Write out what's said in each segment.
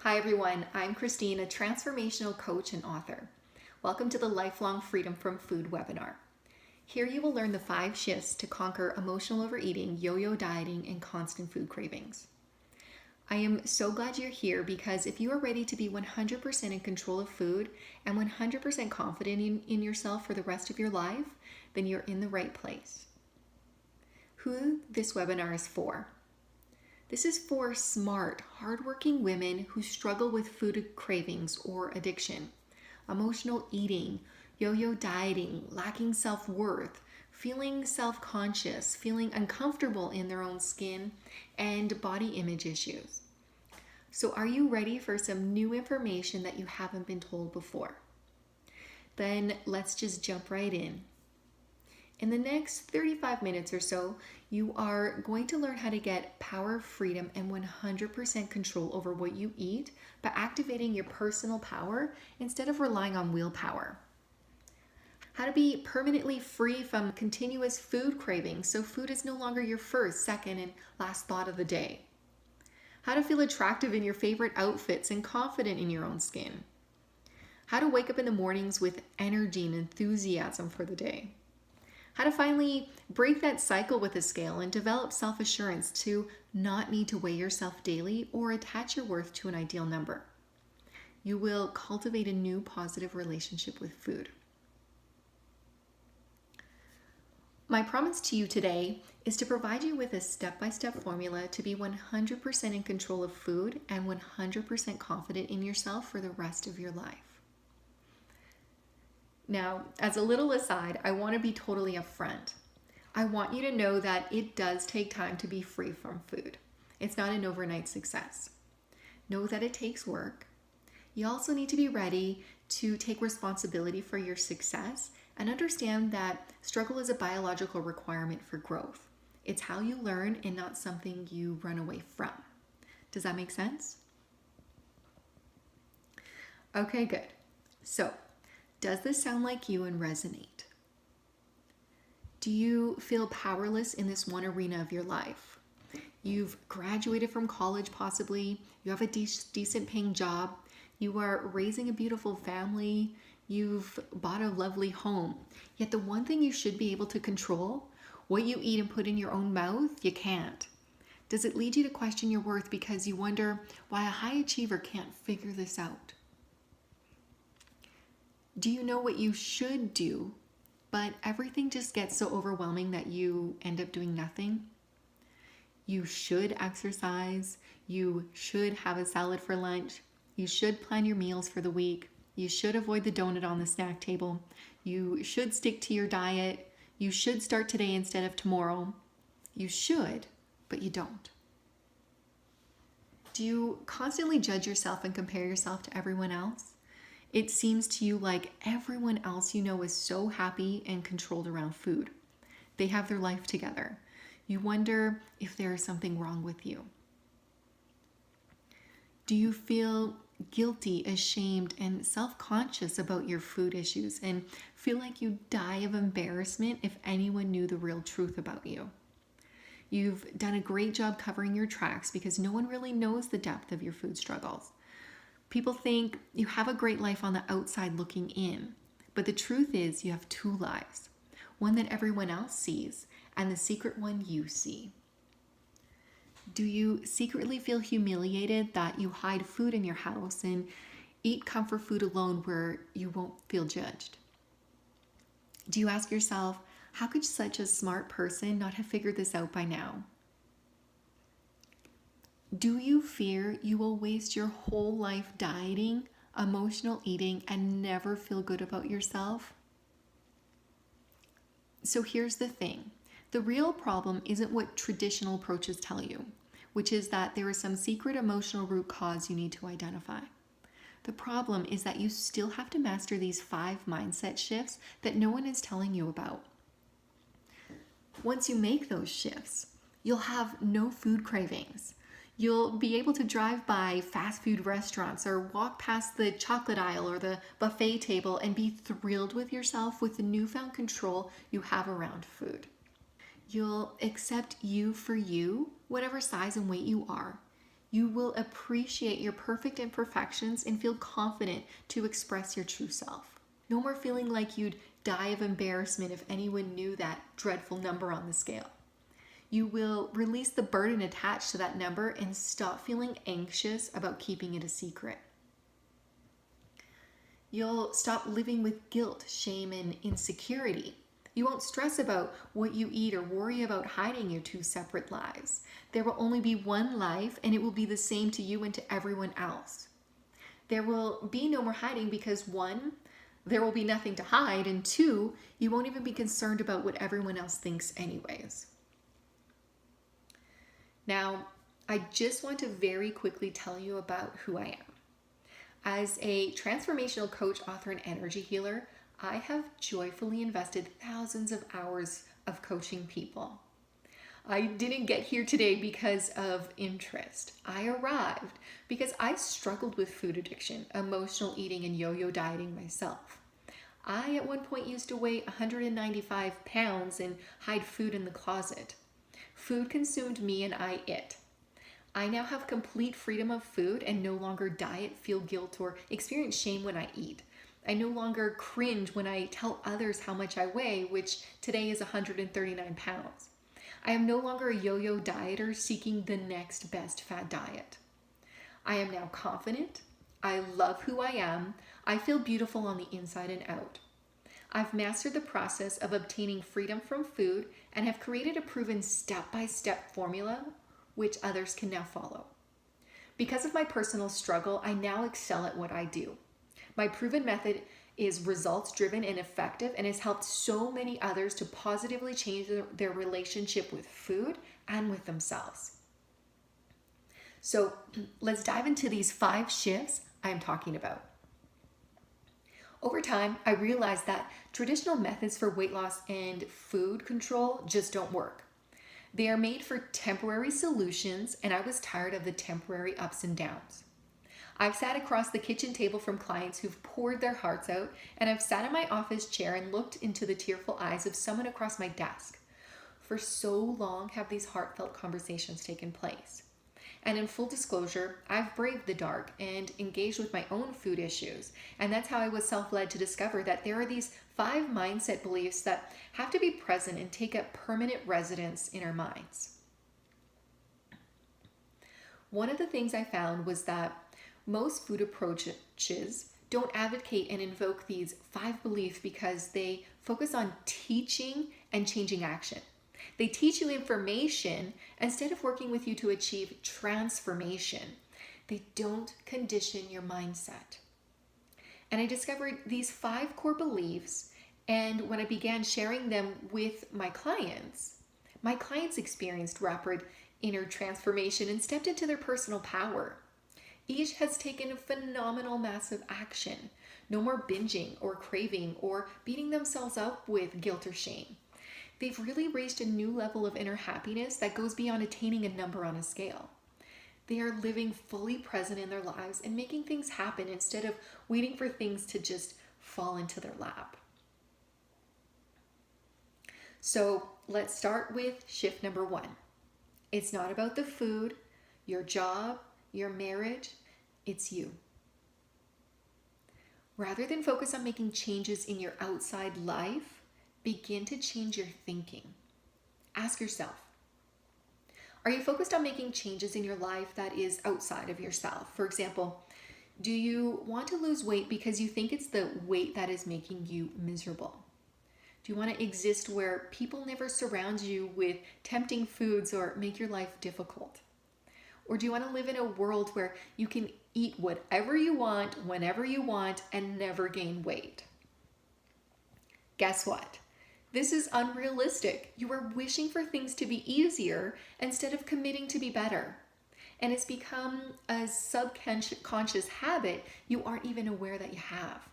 Hi everyone, I'm Christine, a transformational coach and author. Welcome to the Lifelong Freedom from Food webinar. Here you will learn the 5 shifts to conquer emotional overeating, yo-yo dieting, and constant food cravings. I am so glad you're here because if you are ready to be 100% in control of food and 100% confident in yourself for the rest of your life, then you're in the right place. Who this webinar is for? This is for smart, hardworking women who struggle with food cravings or addiction, emotional eating, yo-yo dieting, lacking self-worth, feeling self-conscious, feeling uncomfortable in their own skin, and body image issues. So are you ready for some new information that you haven't been told before? Then let's just jump right in. In the next 35 minutes or so, you are going to learn how to get power, freedom, and 100% control over what you eat by activating your personal power instead of relying on willpower. How to be permanently free from continuous food cravings so food is no longer your first, second, and last thought of the day. How to feel attractive in your favorite outfits and confident in your own skin. How to wake up in the mornings with energy and enthusiasm for the day. How to finally break that cycle with a scale and develop self-assurance to not need to weigh yourself daily or attach your worth to an ideal number. You will cultivate a new positive relationship with food. My promise to you today is to provide you with a step-by-step formula to be 100% in control of food and 100% confident in yourself for the rest of your life. Now, as a little aside, I want to be totally upfront. I want you to know that it does take time to be free from food. It's not an overnight success. Know that it takes work. You also need to be ready to take responsibility for your success and understand that struggle is a biological requirement for growth. It's how you learn and not something you run away from. Does that make sense? Okay, good. So, does this sound like you and resonate? Do you feel powerless in this one arena of your life? You've graduated from college possibly, you have a decent paying job, you are raising a beautiful family, you've bought a lovely home. Yet the one thing you should be able to control, what you eat and put in your own mouth, you can't. Does it lead you to question your worth because you wonder why a high achiever can't figure this out? Do you know what you should do, but everything just gets so overwhelming that you end up doing nothing? You should exercise, you should have a salad for lunch, you should plan your meals for the week, you should avoid the donut on the snack table, you should stick to your diet, you should start today instead of tomorrow. You should, but you don't. Do you constantly judge yourself and compare yourself to everyone else? It seems to you like everyone else you know is so happy and controlled around food. They have their life together. You wonder if there is something wrong with you. Do you feel guilty, ashamed, and self-conscious about your food issues and feel like you'd die of embarrassment if anyone knew the real truth about you? You've done a great job covering your tracks because no one really knows the depth of your food struggles. People think you have a great life on the outside looking in, but the truth is you have 2 lives, one that everyone else sees and the secret one you see. Do you secretly feel humiliated that you hide food in your house and eat comfort food alone where you won't feel judged? Do you ask yourself, how could such a smart person not have figured this out by now? Do you fear you will waste your whole life dieting, emotional eating, and never feel good about yourself? So here's the thing. The real problem isn't what traditional approaches tell you, which is that there is some secret emotional root cause you need to identify. The problem is that you still have to master these 5 mindset shifts that no one is telling you about. Once you make those shifts, you'll have no food cravings. You'll be able to drive by fast food restaurants or walk past the chocolate aisle or the buffet table and be thrilled with yourself with the newfound control you have around food. You'll accept you for you, whatever size and weight you are. You will appreciate your perfect imperfections and feel confident to express your true self. No more feeling like you'd die of embarrassment if anyone knew that dreadful number on the scale. You will release the burden attached to that number and stop feeling anxious about keeping it a secret. You'll stop living with guilt, shame, and insecurity. You won't stress about what you eat or worry about hiding your two separate lives. There will only be one life, and it will be the same to you and to everyone else. There will be no more hiding because one, there will be nothing to hide, and two, you won't even be concerned about what everyone else thinks anyways. Now, I just want to very quickly tell you about who I am. As a transformational coach, author, and energy healer, I have joyfully invested thousands of hours of coaching people. I didn't get here today because of interest. I arrived because I struggled with food addiction, emotional eating, and yo-yo dieting myself. I at one point used to weigh 195 pounds and hide food in the closet. Food consumed me and I it. I now have complete freedom of food and no longer diet, feel guilt, or experience shame when I eat. I no longer cringe when I tell others how much I weigh, which today is 139 pounds. I am no longer a yo-yo dieter seeking the next best fad diet. I am now confident. I love who I am. I feel beautiful on the inside and out. I've mastered the process of obtaining freedom from food and have created a proven step-by-step formula which others can now follow. Because of my personal struggle, I now excel at what I do. My proven method is results-driven and effective and has helped so many others to positively change their relationship with food and with themselves. So let's dive into these 5 shifts I'm talking about. Over time, I realized that traditional methods for weight loss and food control just don't work. They are made for temporary solutions, and I was tired of the temporary ups and downs. I've sat across the kitchen table from clients who've poured their hearts out, and I've sat in my office chair and looked into the tearful eyes of someone across my desk. For so long have these heartfelt conversations taken place. And in full disclosure, I've braved the dark and engaged with my own food issues. And that's how I was self-led to discover that there are these 5 mindset beliefs that have to be present and take up permanent residence in our minds. One of the things I found was that most food approaches don't advocate and invoke these 5 beliefs because they focus on teaching and changing action. They teach you information instead of working with you to achieve transformation. They don't condition your mindset. And I discovered these 5 core beliefs, and when I began sharing them with my clients experienced rapid inner transformation and stepped into their personal power. Each has taken a phenomenal, massive action. No more binging or craving or beating themselves up with guilt or shame. They've really reached a new level of inner happiness that goes beyond attaining a number on a scale. They are living fully present in their lives and making things happen instead of waiting for things to just fall into their lap. So let's start with shift number 1. It's not about the food, your job, your marriage, it's you. Rather than focus on making changes in your outside life, begin to change your thinking. Ask yourself, are you focused on making changes in your life that is outside of yourself? For example, do you want to lose weight because you think it's the weight that is making you miserable? Do you want to exist where people never surround you with tempting foods or make your life difficult? Or do you want to live in a world where you can eat whatever you want, whenever you want, and never gain weight? Guess what? This is unrealistic. You are wishing for things to be easier instead of committing to be better. And it's become a subconscious habit you aren't even aware that you have.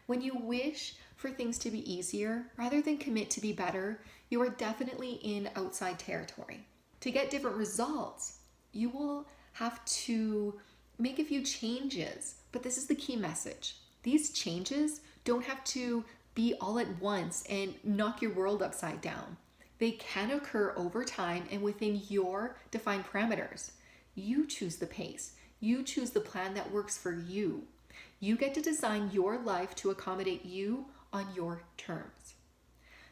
When you wish for things to be easier rather than commit to be better, you are definitely in outside territory. To get different results, you will have to make a few changes, but this is the key message. These changes don't have to be all at once and knock your world upside down. They can occur over time and within your defined parameters. You choose the pace. You choose the plan that works for you. You get to design your life to accommodate you on your terms.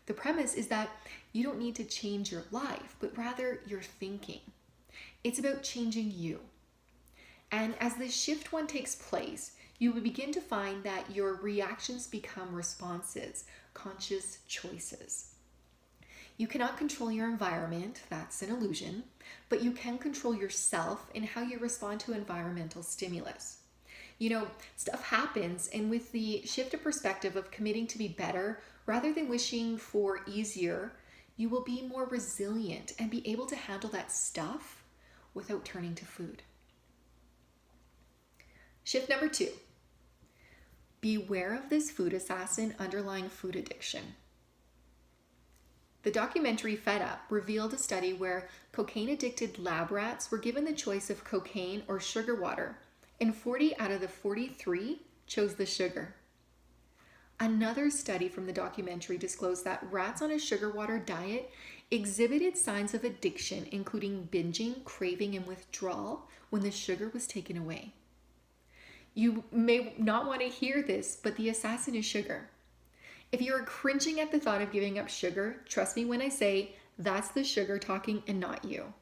The premise is that you don't need to change your life, but rather your thinking. It's about changing you. And as this shift one takes place, you will begin to find that your reactions become responses, conscious choices. You cannot control your environment, that's an illusion, but you can control yourself in how you respond to environmental stimulus. Stuff happens, and with the shift of perspective of committing to be better rather than wishing for easier, you will be more resilient and be able to handle that stuff without turning to food. Shift number 2. Beware of this food assassin underlying food addiction. The documentary Fed Up revealed a study where cocaine-addicted lab rats were given the choice of cocaine or sugar water, and 40 out of the 43 chose the sugar. Another study from the documentary disclosed that rats on a sugar water diet exhibited signs of addiction, including binging, craving, and withdrawal when the sugar was taken away. You may not want to hear this, but the assassin is sugar. If you're cringing at the thought of giving up sugar, trust me when I say that's the sugar talking and not you.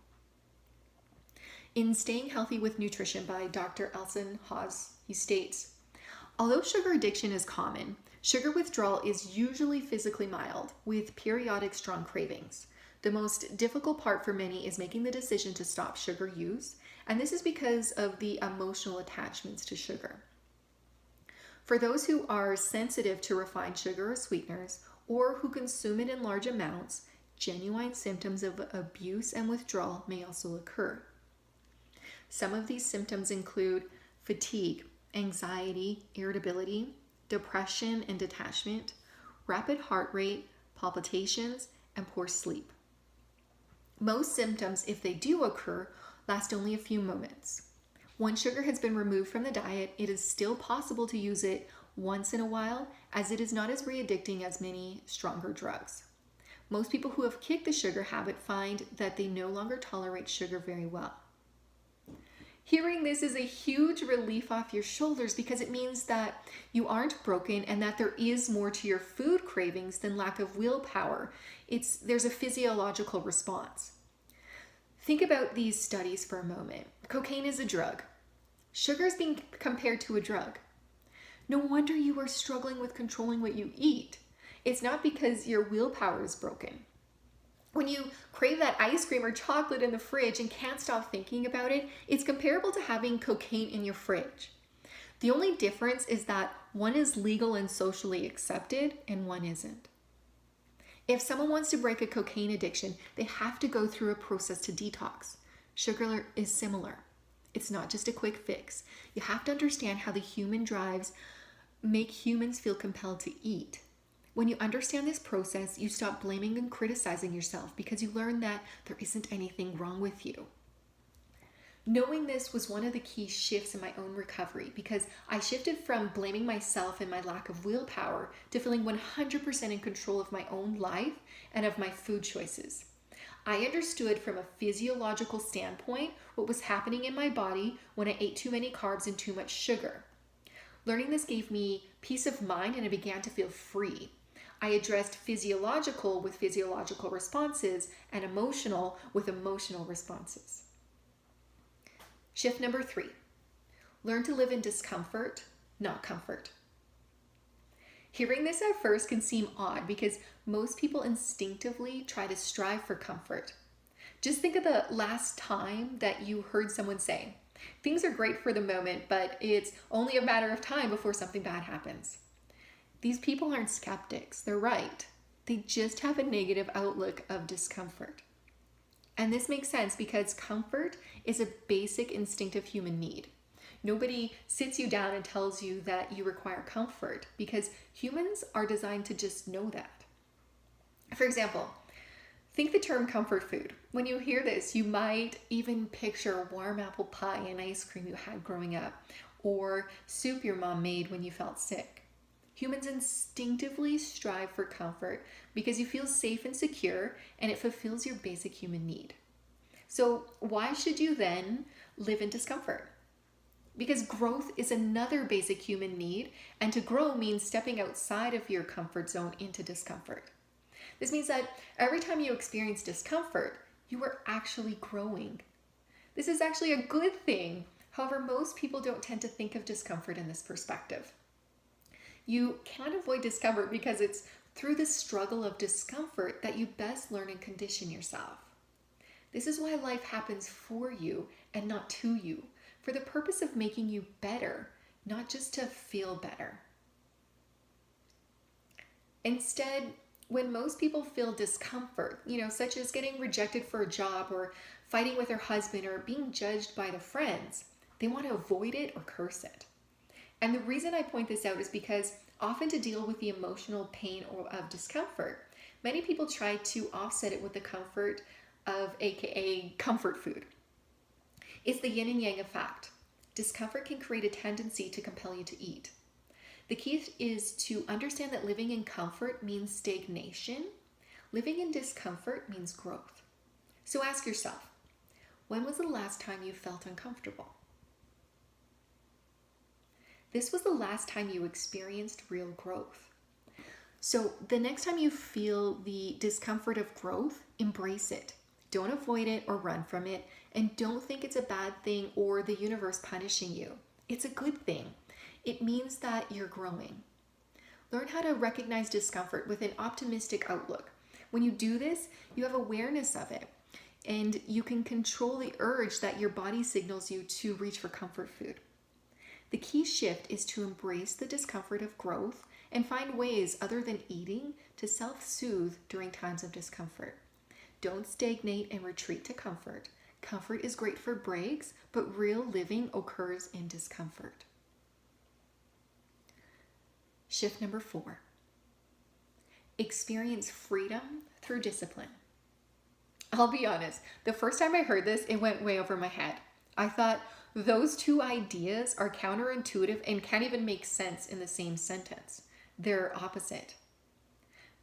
In Staying Healthy with Nutrition by Dr. Elson Haas, he states, although sugar addiction is common, sugar withdrawal is usually physically mild, with periodic strong cravings. The most difficult part for many is making the decision to stop sugar use, and this is because of the emotional attachments to sugar. For those who are sensitive to refined sugar or sweeteners, or who consume it in large amounts, genuine symptoms of abuse and withdrawal may also occur. Some of these symptoms include fatigue, anxiety, irritability, depression and detachment, rapid heart rate, palpitations, and poor sleep. Most symptoms, if they do occur, last only a few moments. Once sugar has been removed from the diet, it is still possible to use it once in a while, as it is not as re-addicting as many stronger drugs. Most people who have kicked the sugar habit find that they no longer tolerate sugar very well. Hearing this is a huge relief off your shoulders because it means that you aren't broken and that there is more to your food cravings than lack of willpower. There's a physiological response. Think about these studies for a moment. Cocaine is a drug. Sugar is being compared to a drug. No wonder you are struggling with controlling what you eat. It's not because your willpower is broken. When you crave that ice cream or chocolate in the fridge and can't stop thinking about it, it's comparable to having cocaine in your fridge. The only difference is that one is legal and socially accepted and one isn't. If someone wants to break a cocaine addiction, they have to go through a process to detox. Sugar is similar. It's not just a quick fix. You have to understand how the human drives make humans feel compelled to eat. When you understand this process, you stop blaming and criticizing yourself because you learn that there isn't anything wrong with you. Knowing this was one of the key shifts in my own recovery because I shifted from blaming myself and my lack of willpower to feeling 100% in control of my own life and of my food choices. I understood from a physiological standpoint what was happening in my body when I ate too many carbs and too much sugar. Learning this gave me peace of mind and I began to feel free. I addressed physiological with physiological responses and emotional with emotional responses. Shift number 3, learn to live in discomfort, not comfort. Hearing this at first can seem odd because most people instinctively try to strive for comfort. Just think of the last time that you heard someone say, things are great for the moment, but it's only a matter of time before something bad happens. These people aren't skeptics, they're right. They just have a negative outlook of discomfort. And this makes sense because comfort is a basic instinctive human need. Nobody sits you down and tells you that you require comfort because humans are designed to just know that. For example, think the term comfort food. When you hear this, you might even picture warm apple pie and ice cream you had growing up, or soup your mom made when you felt sick. Humans instinctively strive for comfort because you feel safe and secure and it fulfills your basic human need. So why should you then live in discomfort. Because growth is another basic human need, and to grow means stepping outside of your comfort zone into discomfort. This means that every time you experience discomfort, you are actually growing. This is actually a good thing. However, most people don't tend to think of discomfort in this perspective. You can't avoid discomfort because it's through the struggle of discomfort that you best learn and condition yourself. This is why life happens for you and not to you, for the purpose of making you better, not just to feel better. Instead, when most people feel discomfort, such as getting rejected for a job or fighting with their husband or being judged by their friends, they want to avoid it or curse it. And the reason I point this out is because often to deal with the emotional pain or of discomfort, many people try to offset it with the comfort of AKA comfort food. It's the yin and yang effect. Discomfort can create a tendency to compel you to eat. The key is to understand that living in comfort means stagnation. Living in discomfort means growth. So ask yourself, when was the last time you felt uncomfortable? This was the last time you experienced real growth. So the next time you feel the discomfort of growth, embrace it. Don't avoid it or run from it, and don't think it's a bad thing or the universe punishing you. It's a good thing. It means that you're growing. Learn how to recognize discomfort with an optimistic outlook. When you do this, you have awareness of it, and you can control the urge that your body signals you to reach for comfort food. The key shift is to embrace the discomfort of growth and find ways other than eating to self-soothe during times of discomfort. Don't stagnate and retreat to comfort. Comfort is great for breaks, but real living occurs in discomfort. Shift number 4. Experience freedom through discipline. I'll be honest, the first time I heard this, it went way over my head. I thought those two ideas are counterintuitive and can't even make sense in the same sentence. They're opposite.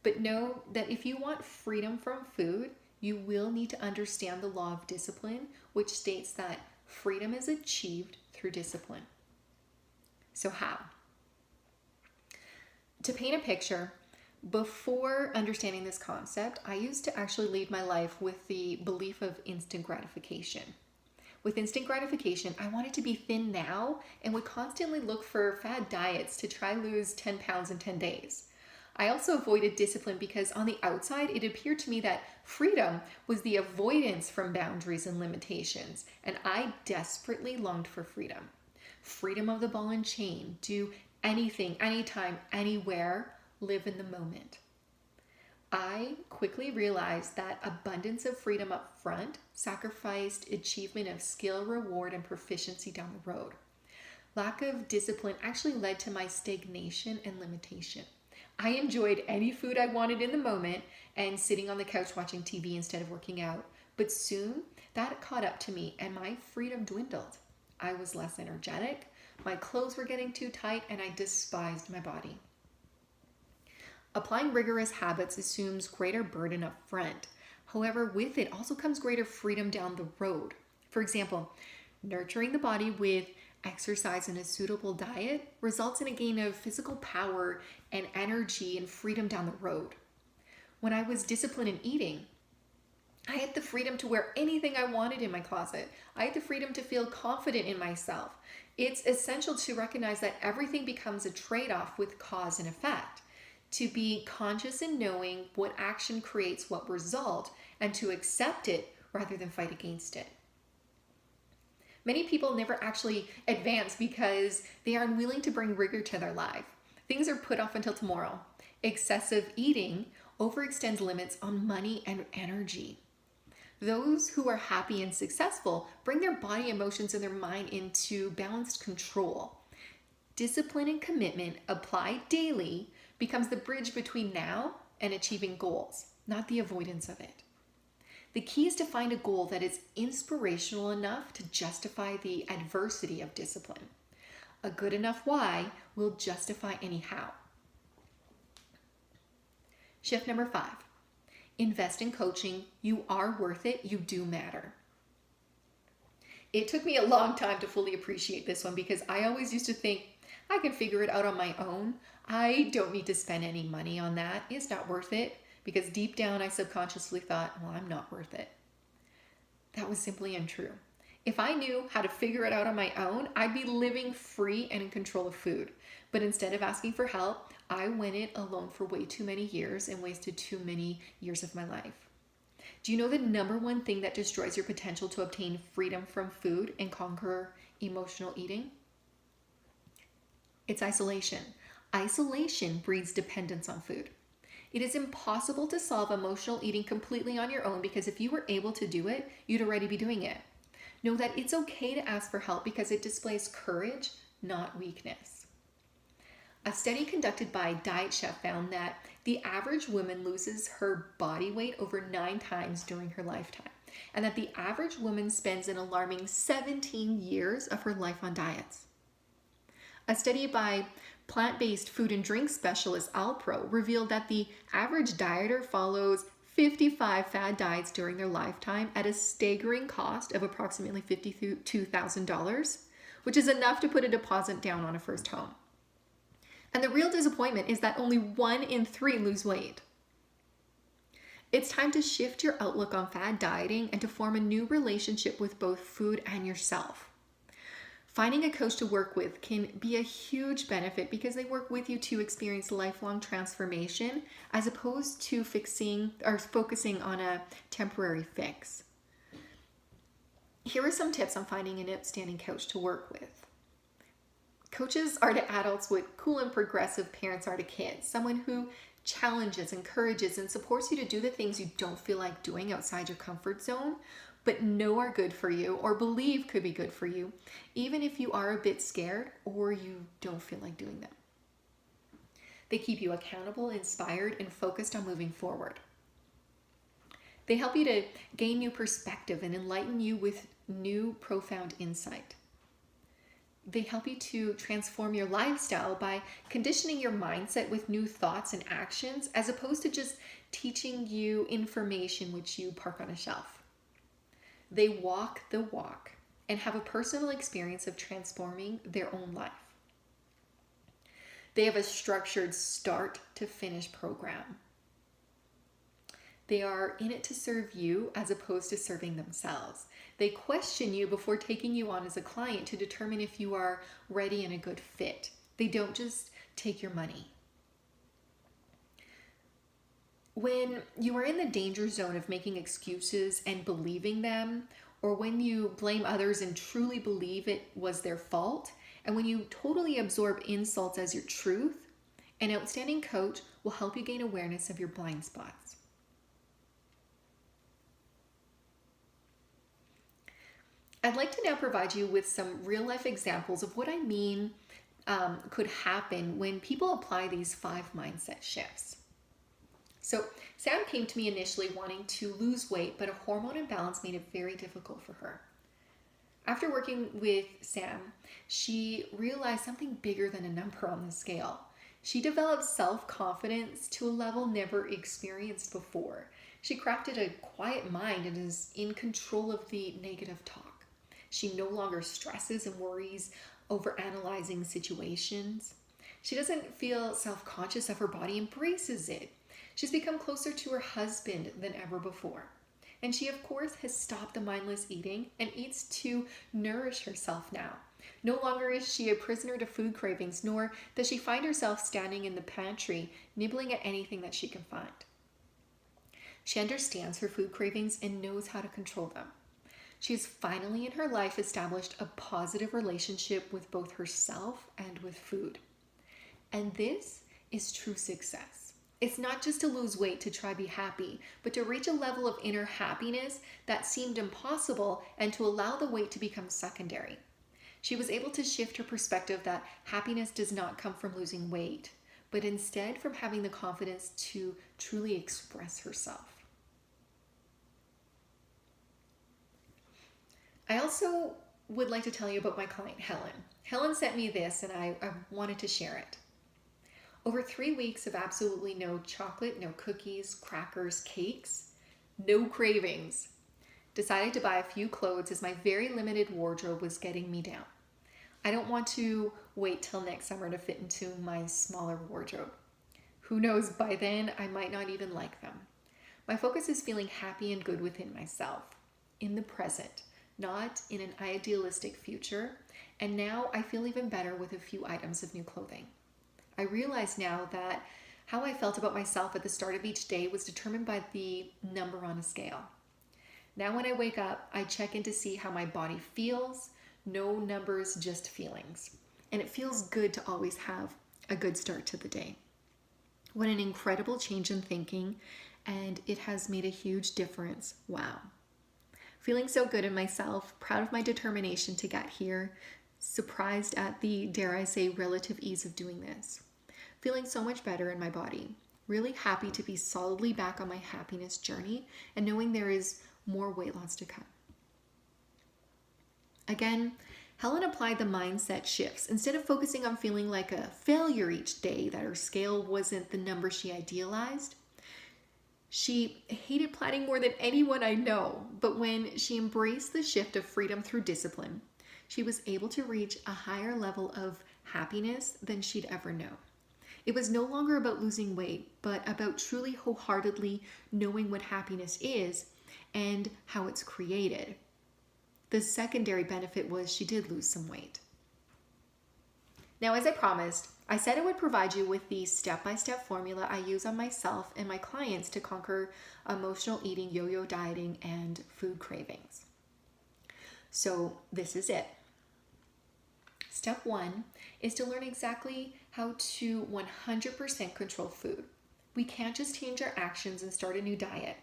But know that if you want freedom from food, you will need to understand the law of discipline, which states that freedom is achieved through discipline. So how? To paint a picture, before understanding this concept, I used to actually lead my life with the belief of instant gratification. With instant gratification, I wanted to be thin now and would constantly look for fad diets to try lose 10 pounds in 10 days. I also avoided discipline because on the outside, it appeared to me that freedom was the avoidance from boundaries and limitations, and I desperately longed for freedom. Freedom of the ball and chain, do anything, anytime, anywhere, live in the moment. I quickly realized that abundance of freedom up front sacrificed achievement of skill, reward, and proficiency down the road. Lack of discipline actually led to my stagnation and limitation. I enjoyed any food I wanted in the moment and sitting on the couch watching TV instead of working out. But soon that caught up to me and my freedom dwindled. I was less energetic, my clothes were getting too tight, and I despised my body. Applying rigorous habits assumes greater burden up front. However, with it also comes greater freedom down the road. For example, nurturing the body with exercise and a suitable diet results in a gain of physical power and energy and freedom down the road. When I was disciplined in eating, I had the freedom to wear anything I wanted in my closet. I had the freedom to feel confident in myself. It's essential to recognize that everything becomes a trade-off with cause and effect. To be conscious in knowing what action creates what result and to accept it rather than fight against it. Many people never actually advance because they are unwilling to bring rigor to their life. Things are put off until tomorrow. Excessive eating overextends limits on money and energy. Those who are happy and successful bring their body, emotions, and their mind into balanced control. Discipline and commitment applied daily becomes the bridge between now and achieving goals, not the avoidance of it. The key is to find a goal that is inspirational enough to justify the adversity of discipline. A good enough why will justify any how. Shift number 5. Invest in coaching. You are worth it. You do matter. It took me a long time to fully appreciate this one because I always used to think I can figure it out on my own. I don't need to spend any money on that. It's not worth it, because deep down I subconsciously thought, well, I'm not worth it. That was simply untrue. If I knew how to figure it out on my own, I'd be living free and in control of food. But instead of asking for help, I went it alone for way too many years and wasted too many years of my life. Do you know the number one thing that destroys your potential to obtain freedom from food and conquer emotional eating? It's isolation. Isolation breeds dependence on food. It is impossible to solve emotional eating completely on your own, because if you were able to do it, you'd already be doing it. Know that it's okay to ask for help because it displays courage, not weakness. A study conducted by Diet Chef found that the average woman loses her body weight over 9 times during her lifetime, and that the average woman spends an alarming 17 years of her life on diets. A study by plant-based food and drink specialist Alpro revealed that the average dieter follows 55 fad diets during their lifetime at a staggering cost of approximately $52,000, which is enough to put a deposit down on a first home. And the real disappointment is that only 1 in 3 lose weight. It's time to shift your outlook on fad dieting and to form a new relationship with both food and yourself. Finding a coach to work with can be a huge benefit because they work with you to experience lifelong transformation as opposed to focusing on a temporary fix. Here are some tips on finding an outstanding coach to work with. Coaches are to adults what cool and progressive parents are to kids. Someone who challenges, encourages, and supports you to do the things you don't feel like doing outside your comfort zone, but know are good for you or believe could be good for you, even if you are a bit scared or you don't feel like doing them. They keep you accountable, inspired, and focused on moving forward. They help you to gain new perspective and enlighten you with new profound insight. They help you to transform your lifestyle by conditioning your mindset with new thoughts and actions, as opposed to just teaching you information which you park on a shelf. They walk the walk and have a personal experience of transforming their own life. They have a structured start to finish program. They are in it to serve you as opposed to serving themselves. They question you before taking you on as a client to determine if you are ready and a good fit. They don't just take your money. When you are in the danger zone of making excuses and believing them, or when you blame others and truly believe it was their fault, and when you totally absorb insults as your truth, an outstanding coach will help you gain awareness of your blind spots. I'd like to now provide you with some real-life examples of what I mean could happen when people apply these 5 mindset shifts. So Sam came to me initially wanting to lose weight, but a hormone imbalance made it very difficult for her. After working with Sam, she realized something bigger than a number on the scale. She developed self-confidence to a level never experienced before. She crafted a quiet mind and is in control of the negative talk. She no longer stresses and worries over analyzing situations. She doesn't feel self-conscious of her body, embraces it. She's become closer to her husband than ever before. And she, of course, has stopped the mindless eating and eats to nourish herself now. No longer is she a prisoner to food cravings, nor does she find herself standing in the pantry, nibbling at anything that she can find. She understands her food cravings and knows how to control them. She has finally in her life established a positive relationship with both herself and with food. And this is true success. It's not just to lose weight to try be happy, but to reach a level of inner happiness that seemed impossible and to allow the weight to become secondary. She was able to shift her perspective that happiness does not come from losing weight, but instead from having the confidence to truly express herself. I also would like to tell you about my client, Helen. Helen sent me this and I wanted to share it. Over 3 weeks of absolutely no chocolate, no cookies, crackers, cakes, no cravings. decided to buy a few clothes as my very limited wardrobe was getting me down. I don't want to wait till next summer to fit into my smaller wardrobe. Who knows, by then I might not even like them. My focus is feeling happy and good within myself, in the present, not in an idealistic future. And now I feel even better with a few items of new clothing. I realize now that how I felt about myself at the start of each day was determined by the number on a scale. Now when I wake up, I check in to see how my body feels. No numbers, just feelings. And it feels good to always have a good start to the day. What an incredible change in thinking, and it has made a huge difference. Wow. Feeling so good in myself, proud of my determination to get here, surprised at the, dare I say, relative ease of doing this. Feeling so much better in my body. Really happy to be solidly back on my happiness journey and knowing there is more weight loss to come. Again, Helen applied the mindset shifts. Instead of focusing on feeling like a failure each day, that her scale wasn't the number she idealized, she hated planning more than anyone I know. But when she embraced the shift of freedom through discipline, she was able to reach a higher level of happiness than she'd ever known. It was no longer about losing weight, but about truly wholeheartedly knowing what happiness is and how it's created. The secondary benefit was she did lose some weight. Now, as I promised, I said I would provide you with the step-by-step formula I use on myself and my clients to conquer emotional eating, yo-yo dieting, and food cravings. So this is it. Step 1 is to learn exactly how to 100% control food. We can't just change our actions and start a new diet.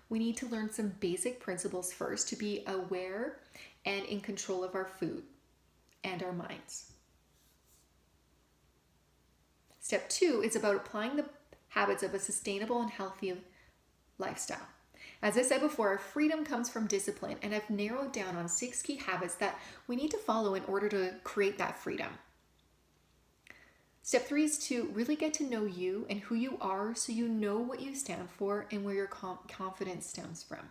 We need to learn some basic principles first to be aware and in control of our food and our minds. Step 2 is about applying the habits of a sustainable and healthy lifestyle. As I said before, our freedom comes from discipline, and I've narrowed down on 6 key habits that we need to follow in order to create that freedom. Step 3 is to really get to know you and who you are so you know what you stand for and where your confidence stems from.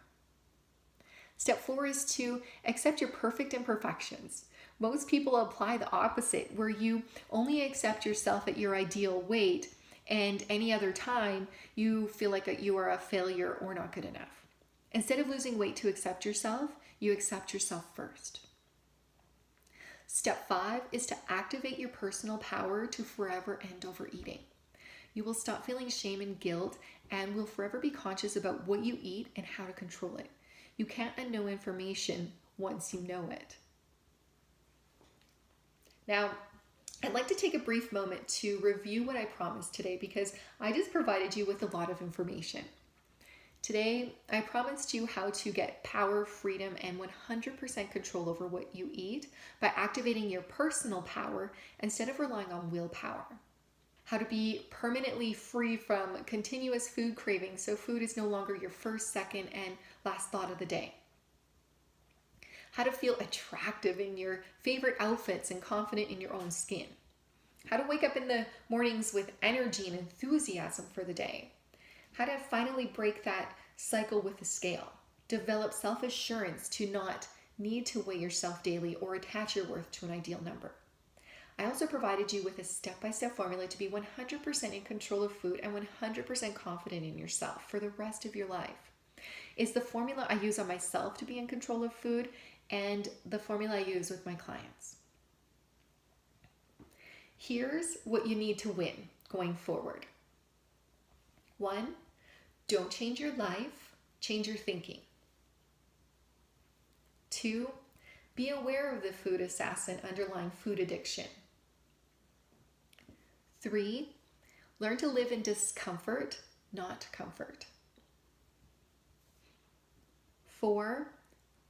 Step 4 is to accept your perfect imperfections. Most people apply the opposite, where you only accept yourself at your ideal weight, and any other time you feel like you are a failure or not good enough. Instead of losing weight to accept yourself, you accept yourself first. Step 5 is to activate your personal power to forever end overeating. You will stop feeling shame and guilt and will forever be conscious about what you eat and how to control it. You can't unknow information once you know it. Now, I'd like to take a brief moment to review what I promised today because I just provided you with a lot of information. Today, I promised you how to get power, freedom, and 100% control over what you eat by activating your personal power instead of relying on willpower. How to be permanently free from continuous food cravings so food is no longer your first, second, and last thought of the day. How to feel attractive in your favorite outfits and confident in your own skin. How to wake up in the mornings with energy and enthusiasm for the day. How to finally break that cycle with the scale. Develop self-assurance to not need to weigh yourself daily or attach your worth to an ideal number. I also provided you with a step-by-step formula to be 100% in control of food and 100% confident in yourself for the rest of your life. It's the formula I use on myself to be in control of food and the formula I use with my clients. Here's what you need to win going forward. 1, don't change your life, change your thinking. 2, be aware of the food assassin underlying food addiction. 3, learn to live in discomfort, not comfort. 4,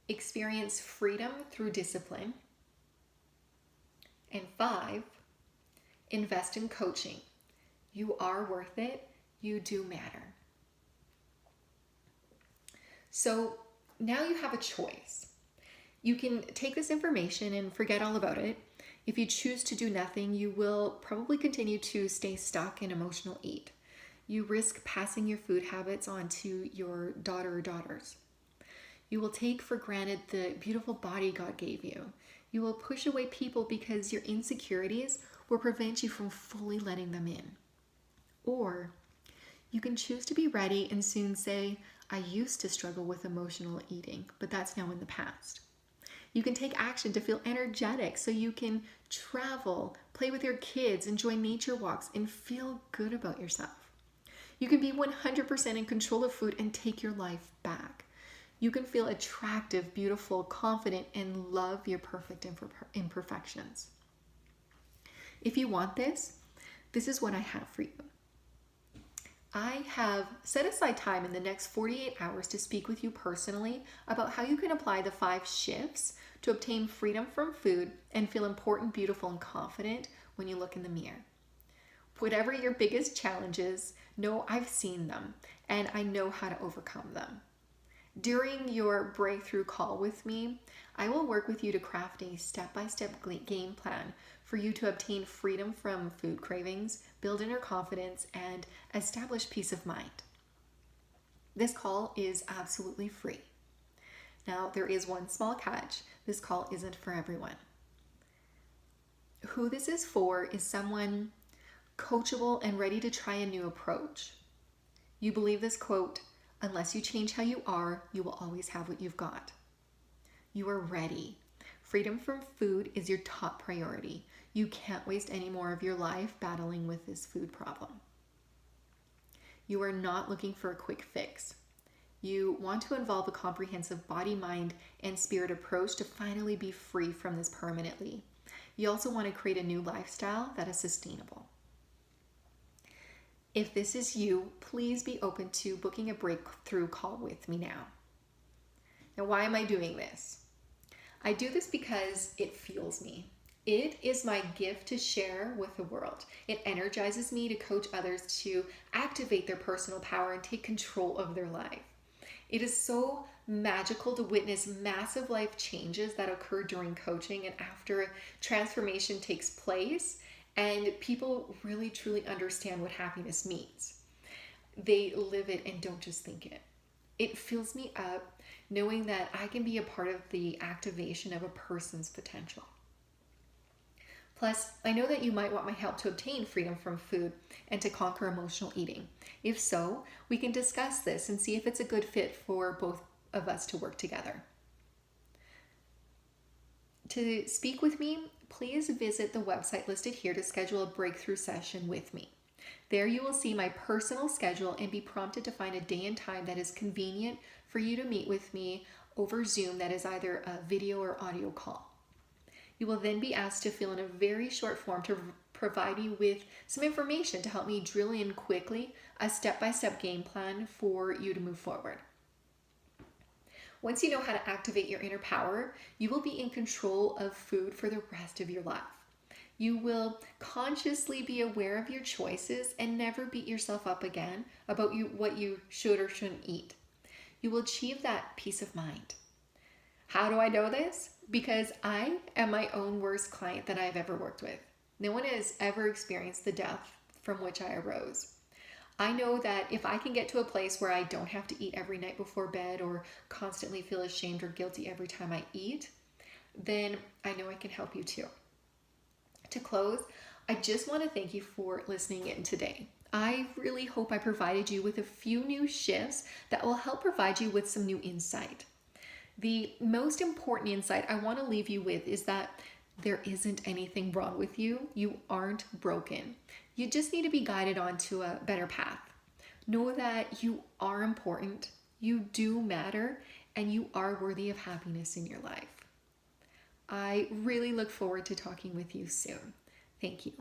experience freedom through discipline. And 5, invest in coaching. You are worth it. You do matter. So now you have a choice. You can take this information and forget all about it. If you choose to do nothing, you will probably continue to stay stuck in emotional eat. You risk passing your food habits on to your daughter or daughters. You will take for granted the beautiful body God gave you. You will push away people because your insecurities will prevent you from fully letting them in. Or you can choose to be ready and soon say, I used to struggle with emotional eating, but that's now in the past. You can take action to feel energetic so you can travel, play with your kids, enjoy nature walks, and feel good about yourself. You can be 100% in control of food and take your life back. You can feel attractive, beautiful, confident, and love your perfect imperfections. If you want this, this is what I have for you. I have set aside time in the next 48 hours to speak with you personally about how you can apply the 5 shifts to obtain freedom from food and feel important, beautiful, and confident when you look in the mirror. Whatever your biggest challenges, know I've seen them and I know how to overcome them. During your breakthrough call with me, I will work with you to craft a step-by-step game plan for you to obtain freedom from food cravings, build inner confidence, and establish peace of mind. This call is absolutely free. Now, there is one small catch. This call isn't for everyone. Who this is for is someone coachable and ready to try a new approach. You believe this quote, unless you change how you are, you will always have what you've got. You are ready. Freedom from food is your top priority. You can't waste any more of your life battling with this food problem. You are not looking for a quick fix. You want to involve a comprehensive body, mind, and spirit approach to finally be free from this permanently. You also want to create a new lifestyle that is sustainable. If this is you, please be open to booking a breakthrough call with me now. Now, why am I doing this? I do this because it fuels me. It is my gift to share with the world. It energizes me to coach others to activate their personal power and take control of their life. It is so magical to witness massive life changes that occur during coaching and after a transformation takes place, and people really truly understand what happiness means. They live it and don't just think it. It fills me up knowing that I can be a part of the activation of a person's potential. Plus, I know that you might want my help to obtain freedom from food and to conquer emotional eating. If so, we can discuss this and see if it's a good fit for both of us to work together. To speak with me, please visit the website listed here to schedule a breakthrough session with me. There you will see my personal schedule and be prompted to find a day and time that is convenient for you to meet with me over Zoom that is either a video or audio call. You will then be asked to fill in a very short form to provide you with some information to help me drill in quickly a step-by-step game plan for you to move forward. Once you know how to activate your inner power, you will be in control of food for the rest of your life. You will consciously be aware of your choices and never beat yourself up again about what you should or shouldn't eat. You will achieve that peace of mind. How do I know this? Because I am my own worst client that I've ever worked with. No one has ever experienced the death from which I arose. I know that if I can get to a place where I don't have to eat every night before bed or constantly feel ashamed or guilty every time I eat, then I know I can help you too. To close, I just want to thank you for listening in today. I really hope I provided you with a few new shifts that will help provide you with some new insight. The most important insight I want to leave you with is that there isn't anything wrong with you. You aren't broken. You just need to be guided onto a better path. Know that you are important, you do matter, and you are worthy of happiness in your life. I really look forward to talking with you soon. Thank you.